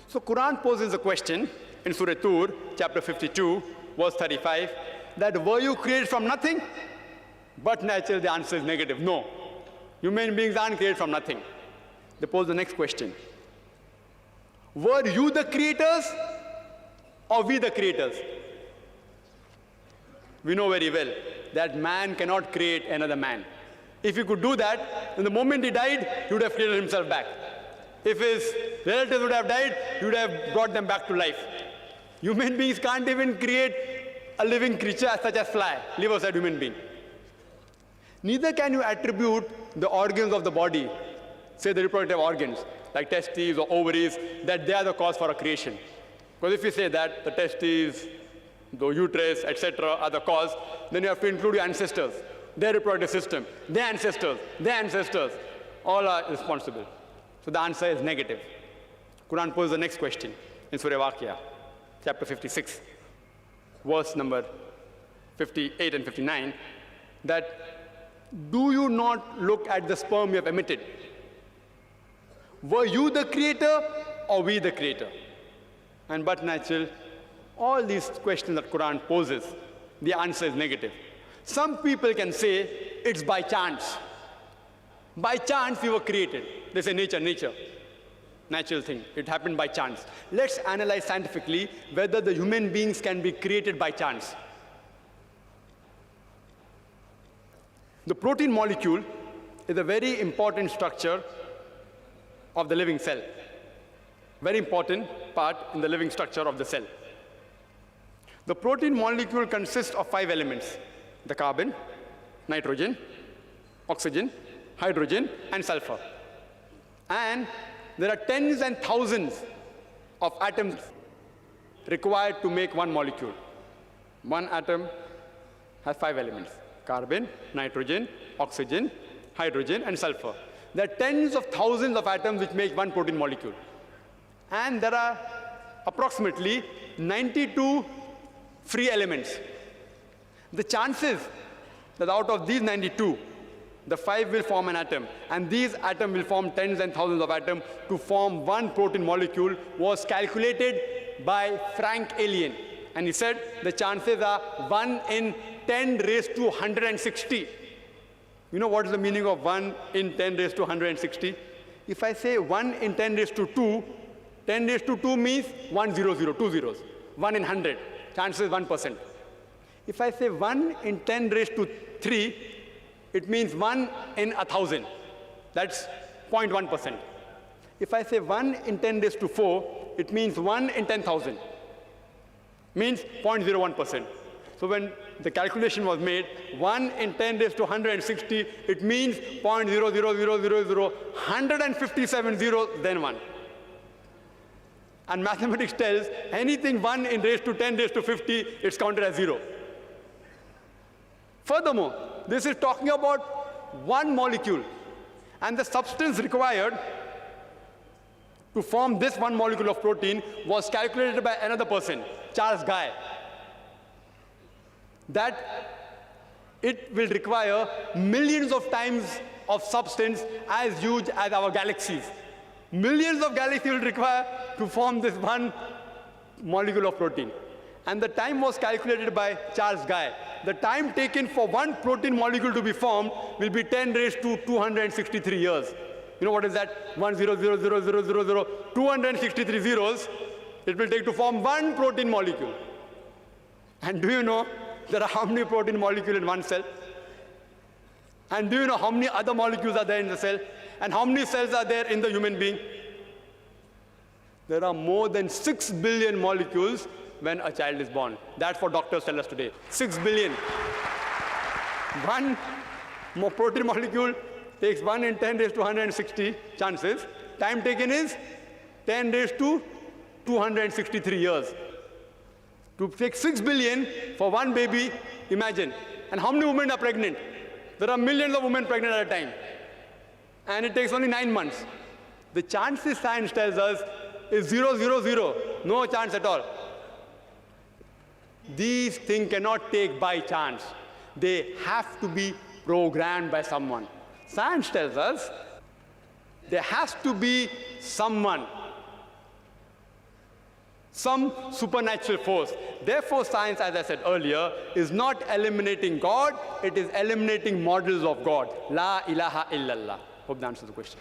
So Quran poses a question in Surah Tur, chapter 52, verse 35, that were you created from nothing? But naturally the answer is negative. No. Human beings aren't created from nothing. They pose the next question. Were you the creators or we the creators? We know very well that man cannot create another man. If he could do that, then the moment he died, he would have created himself back. If his relatives would have died, he would have brought them back to life. Human beings can't even create a living creature such as fly, live aside human being. Neither can you attribute the organs of the body, say the reproductive organs, like testes or ovaries, that they are the cause for a creation. Because if you say that the testes, the uterus, etc. are the cause, then you have to include your ancestors, their reproductive system, their ancestors, all are responsible. So the answer is negative. Quran poses the next question in Surah Waqia, chapter 56, verse number 58 and 59, that do you not look at the sperm you have emitted? Were you the creator or we the creator? And but natural, all these questions that Quran poses, the answer is negative. Some people can say it's by chance. By chance we were created. They say nature, natural thing. It happened by chance. Let's analyze scientifically whether the human beings can be created by chance. The protein molecule is a very important structure of the living cell. Very important part in the living structure of the cell. The protein molecule consists of 5 elements: the carbon, nitrogen, oxygen, hydrogen, and sulfur. And there are tens and thousands of atoms required to make one molecule. One atom has 5 elements: carbon, nitrogen, oxygen, hydrogen, and sulfur. There are tens of thousands of atoms which make one protein molecule. And there are approximately 92 free elements. The chances that out of these 92, the 5 will form an atom, and these atoms will form tens and thousands of atoms to form one protein molecule was calculated by Frank Alien. And he said the chances are 1 in 10 raised to 160. You know what is the meaning of 1 in 10 raised to 160? If I say 1 in 10 raised to 2, 10 raised to 2 means 100, 2 zeros. 1 in 100, chance is 1%. If I say 1 in 10 raised to 3, it means 1 in 1,000. That's 0.1%. If I say 1 in 10 raised to 4, it means 1 in 10,000. Means 0.01%. So when the calculation was made, 1 in 10 raised to 160, it means 0.00000, 157 zeros, then 1. And mathematics tells anything 1 in raised to 10 raised to 50, it's counted as 0. Furthermore, this is talking about one molecule. And the substance required to form this one molecule of protein was calculated by another person, Charles Guy. That it will require millions of times of substance as huge as our galaxies. Millions of galaxies will require to form this one molecule of protein. And the time was calculated by Charles Guy. The time taken for one protein molecule to be formed will be 10 raised to 263 years. You know what is that? 1000000, 263 zeros it will take to form one protein molecule. And do you know there are how many protein molecules in one cell? And do you know how many other molecules are there in the cell? And how many cells are there in the human being? There are more than 6 billion molecules when a child is born. That's what doctors tell us today. 6 billion. One more protein molecule takes 1 in 10 raised to 160 chances. Time taken is 10 raised to 263 years. To take 6 billion for one baby, imagine. And how many women are pregnant? There are millions of women pregnant at a time. And it takes only 9 months. The chances science tells us is 0, 0, 0. No chance at all. These things cannot take by chance. They have to be programmed by someone. Science tells us there has to be someone some supernatural force. Therefore, science, as I said earlier, is not eliminating God, it is eliminating models of God. La ilaha illallah. Hope that answers the question.